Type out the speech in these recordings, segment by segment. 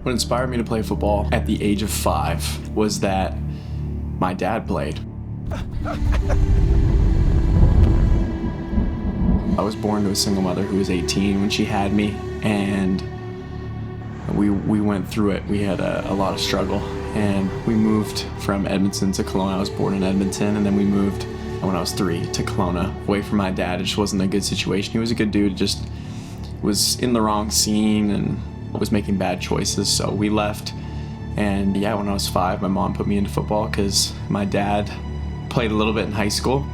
What inspired me to play football at the age of 5 was that my dad played. I was born to a single mother who was 18 when she had me, and we went through it. We had a lot of struggle, and we moved from Edmonton to Kelowna. I was born in Edmonton, and then we moved when I was 3 to Kelowna, away from my dad. It just wasn't a good situation. He was a good dude, just was in the wrong scene and was making bad choices, so we left. And yeah, when I was 5, my mom put me into football because my dad played a little bit in high school.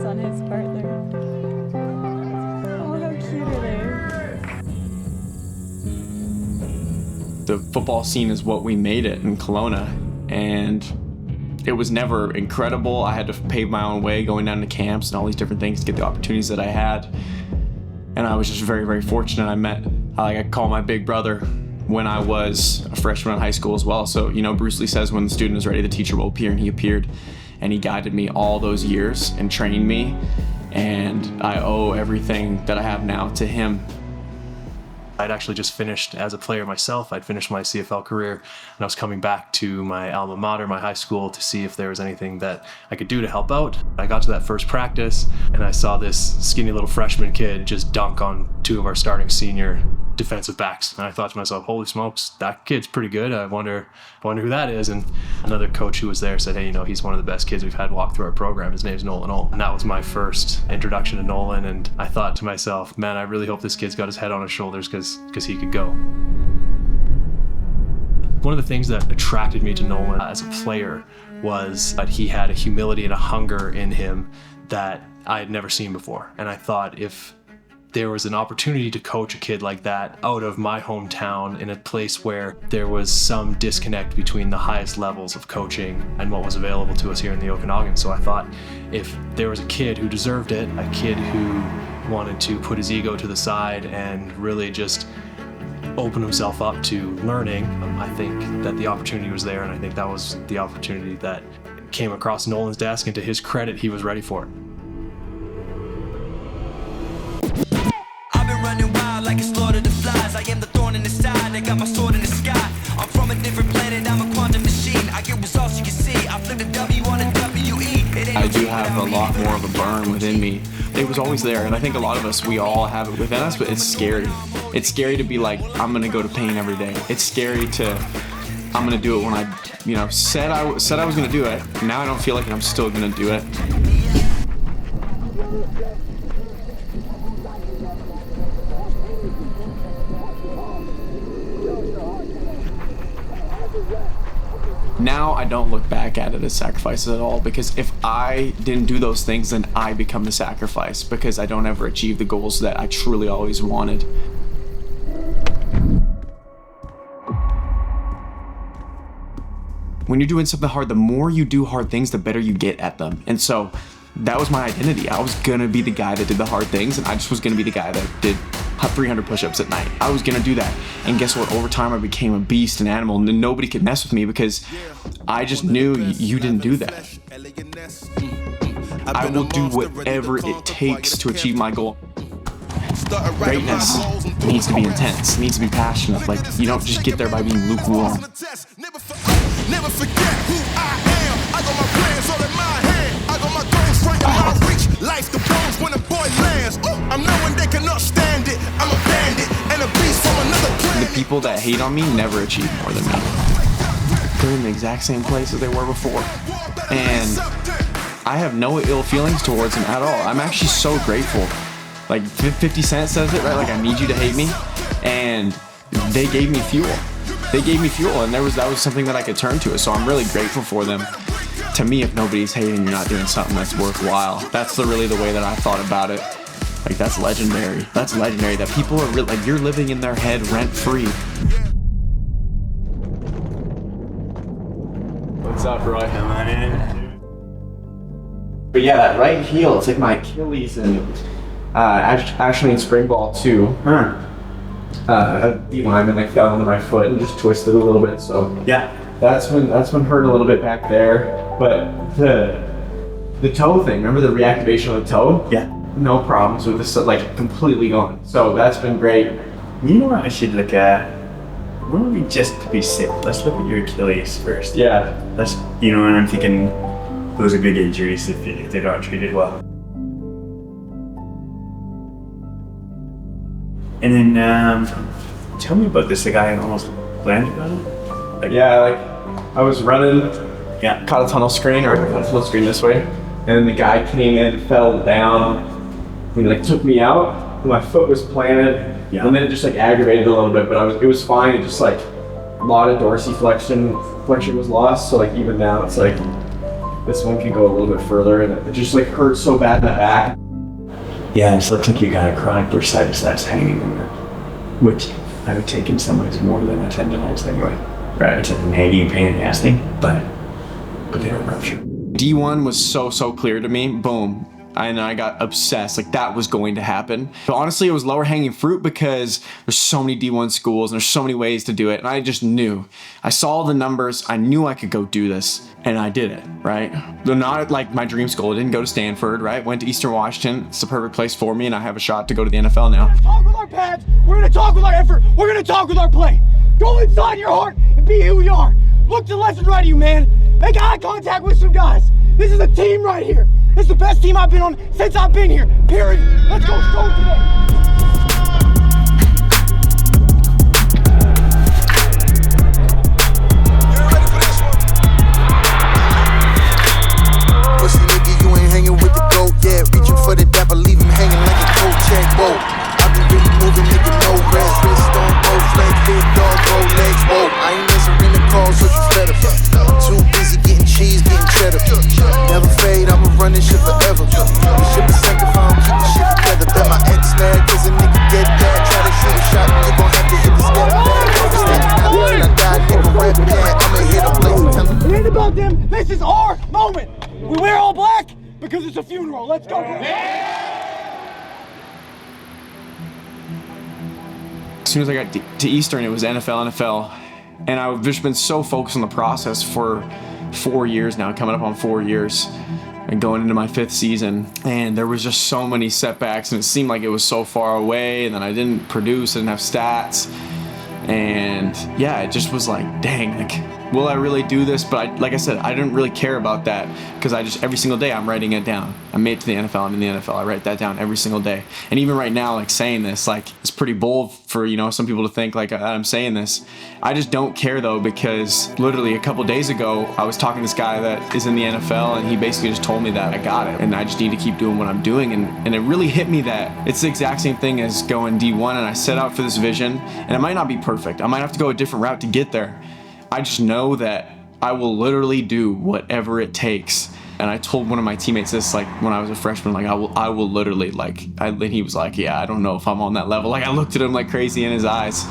On his part there. Oh, how cute are they? The football scene is what we made it in Kelowna, and it was never incredible. I had to pave my own way going down to camps and all these different things to get the opportunities that I had. And I was just very, very fortunate. I call my big brother when I was a freshman in high school as well. So, Bruce Lee says when the student is ready, the teacher will appear, and he appeared. And he guided me all those years and trained me, and I owe everything that I have now to him. I'd actually just finished as a player myself. I'd finished my CFL career, and I was coming back to my alma mater, my high school, to see if there was anything that I could do to help out. I got to that first practice, and I saw this skinny little freshman kid just dunk on 2 of our starting senior defensive backs. And I thought to myself, holy smokes, that kid's pretty good. I wonder who that is. And another coach who was there said, hey, he's one of the best kids we've had walk through our program. His name's Nolan Ohl. And that was my first introduction to Nolan. And I thought to myself, man, I really hope this kid's got his head on his shoulders because he could go. One of the things that attracted me to Nolan as a player was that he had a humility and a hunger in him that I had never seen before. And I thought if there was an opportunity to coach a kid like that out of my hometown in a place where there was some disconnect between the highest levels of coaching and what was available to us here in the Okanagan. So I thought if there was a kid who deserved it, a kid who wanted to put his ego to the side and really just open himself up to learning, I think that the opportunity was there, and I think that was the opportunity that came across Nolan's desk, and to his credit, he was ready for it. Running wild like a slaughter the flies. I am the thorn in the side, I got my sword in the sky. I'm from a different planet, I'm a quantum machine. I get results you can see, I flip the W on a WE. I do have a lot more of a burn within me. It was always there, and I think a lot of us, we all have it within us, but it's scary. It's scary to be like, I'm gonna go to pain every day. It's scary to, I'm gonna do it when I, said I was gonna do it. Now I don't feel like I'm still gonna do it. Now I don't look back at it as sacrifices at all, because if I didn't do those things, then I become the sacrifice, because I don't ever achieve the goals that I truly always wanted. When you're doing something hard, the more you do hard things, the better you get at them. And so that was my identity. I was gonna be the guy that did the hard things, and I just was gonna be the guy that did 300 push-ups at night. I was gonna do that. And guess what? Over time, I became a beast, an animal, and nobody could mess with me because I just knew you didn't do that. I will do whatever it takes to achieve my goal. Greatness needs to be intense, needs to be passionate. Like, you don't just get there by being lukewarm. Never forget who I am. I got my plans all in my hand. I got my goals right in my reach. Life the bones when a boy lands. I'm knowing they cannot stand it. I'm a bandit and a beast from another planet. The people that hate on me never achieve more than me. They're in the exact same place as they were before. And I have no ill feelings towards them at all. I'm actually so grateful. Like 50 Cent says it, right? Like, I need you to hate me. And they gave me fuel. they gave me fuel, and that was something that I could turn to. So I'm really grateful for them. To me, if nobody's hating, you're not doing something that's worthwhile. That's really the way that I thought about it. Like, that's legendary. That's legendary that people are like, you're living in their head rent free. What's up, Roy? Come on in. But yeah, that right heel, it's like my Achilles, and actually in spring ball too. A D lineman like fell into my foot and just twisted a little bit. So Yeah. that's when hurt a little bit back there. But the toe thing, remember the reactivation of the toe? Yeah. No problems with this, like completely gone. So that's been great. You know what I should look at? Why don't we just to be safe? Let's look at your Achilles first. Yeah. And I'm thinking those are big injuries if they aren't treated well. And then tell me about this. The guy almost landed on it. Yeah, like I was running, Yeah. caught a tunnel screen this way, and then the guy came in, fell down, he like took me out, my foot was planted, Yeah. and then it just like aggravated a little bit, but it was fine. It just like a lot of dorsiflexion was lost, so like even now it's like this one can go a little bit further, and it just like hurts so bad in the back. Yeah, it looks like you got a chronic bursitis that's hanging in there, which I would take in some ways more than a tendonitis anyway. Right. It's a nagging pain in the ass thing, but they don't rupture. D1 was so clear to me, boom. And I got obsessed, like that was going to happen. But honestly, it was lower hanging fruit because there's so many D1 schools and there's so many ways to do it. And I just knew. I saw the numbers, I knew I could go do this, and I did it, right? Though not like my dream school, I didn't go to Stanford, right? Went to Eastern Washington, it's the perfect place for me, and I have a shot to go to the NFL now. Talk with our pads, we're gonna talk with our effort, we're gonna talk with our play. Go inside your heart and be who you are. Look to the left and right of you, man. Make eye contact with some guys. This is a team right here. This is the best team I've been on since I've been here, period. Let's go strong today. Pussy nigga, you ain't hanging with the goat yet. Reaching for the dapper, leave him hanging like a coat check. Whoa, I be really moving, nigga, no rest. Wrist on both legs, big dog, both legs. Whoa, I ain't answering the call, so you fed up. Too busy getting cheese, getting cheddar. Never fade, I'ma run this shit forever. This shit is second if I don't keep the shit together. Bet my ex mad, cause a nigga get that. Try to shoot a shot, and you gon' have to hit the step back. When I die, nigga, rap that. I'ma hit a place and tell him. It ain't about them, this is our moment. We wear all black because it's a funeral. Let's go. As soon as I got to Eastern, it was NFL. And I've just been so focused on the process for 4 years now, coming up on 4 years and going into my 5th season. And there was just so many setbacks, and it seemed like it was so far away, and then I didn't produce, I didn't have stats. And yeah, it just was like, dang, like, will I really do this? But like I said, I didn't really care about that because every single day I'm writing it down. I made it to the NFL, I'm in the NFL, I write that down every single day. And even right now, like saying this, like it's pretty bold for, some people to think like I'm saying this. I just don't care though, because literally a couple days ago, I was talking to this guy that is in the NFL, and he basically just told me that I got it and I just need to keep doing what I'm doing. And it really hit me that it's the exact same thing as going D1, and I set out for this vision, and it might not be perfect. I might have to go a different route to get there. I just know that I will literally do whatever it takes. And I told one of my teammates this, like when I was a freshman, like I will literally, and he was like, yeah, I don't know if I'm on that level. Like I looked at him like crazy in his eyes.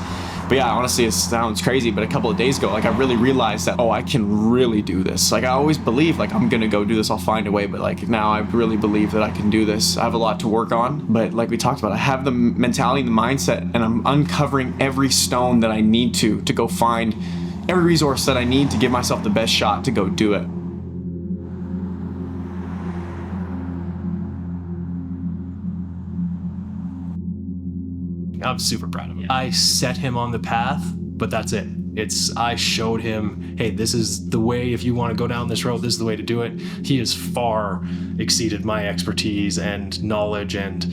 But yeah, honestly, it sounds crazy, but a couple of days ago, like I really realized that, I can really do this. Like I always believed, like I'm gonna go do this, I'll find a way, but like now I really believe that I can do this. I have a lot to work on, but like we talked about, I have the mentality and the mindset, and I'm uncovering every stone that I need to go find every resource that I need to give myself the best shot to go do it. I'm super proud of him. I set him on the path, but that's it. I showed him, hey, this is the way. If you want to go down this road, this is the way to do it. He has far exceeded my expertise and knowledge and,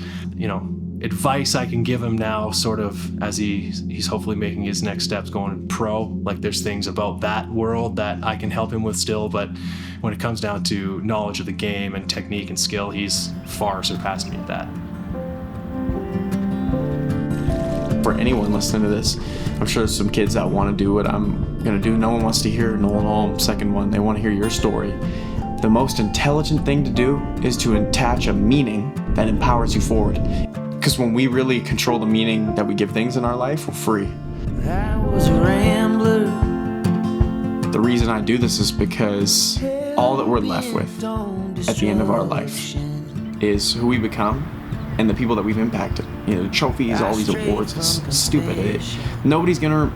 advice I can give him now, sort of as he's hopefully making his next steps going pro. Like there's things about that world that I can help him with still, but when it comes down to knowledge of the game and technique and skill, he's far surpassed me at that. for anyone listening to this. I'm sure there's some kids that want to do what I'm going to do. No one wants to hear Nolan Holm, second one. They want to hear your story. The most intelligent thing to do is to attach a meaning that empowers you forward. Because when we really control the meaning that we give things in our life, we're free. I was a rambler. The reason I do this is because all that we're left with at the end of our life is who we become and the people that we've impacted. You know, the trophies, all these awards, it's stupid. Nobody's gonna,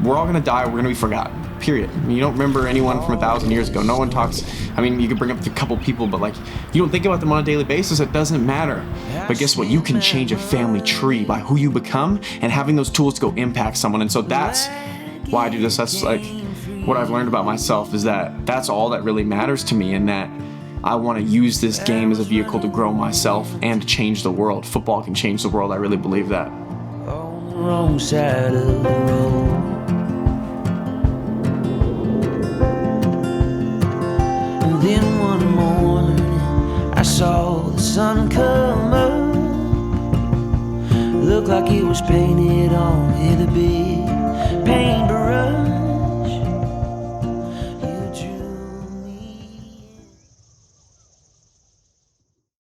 we're all gonna die, we're gonna be forgotten, period. I mean, you don't remember anyone from 1,000 years ago. No one talks, I mean, you can bring up a couple people, but you don't think about them on a daily basis, it doesn't matter. But guess what? You can change a family tree by who you become and having those tools to go impact someone. And so that's why I do this. That's what I've learned about myself, is that that's all that really matters to me, and that I want to use this game as a vehicle to grow myself and to change the world. Football can change the world. I really believe that. On the wrong side of the road. And then one morning I saw the sun come up. Looked like it was painted on the beach.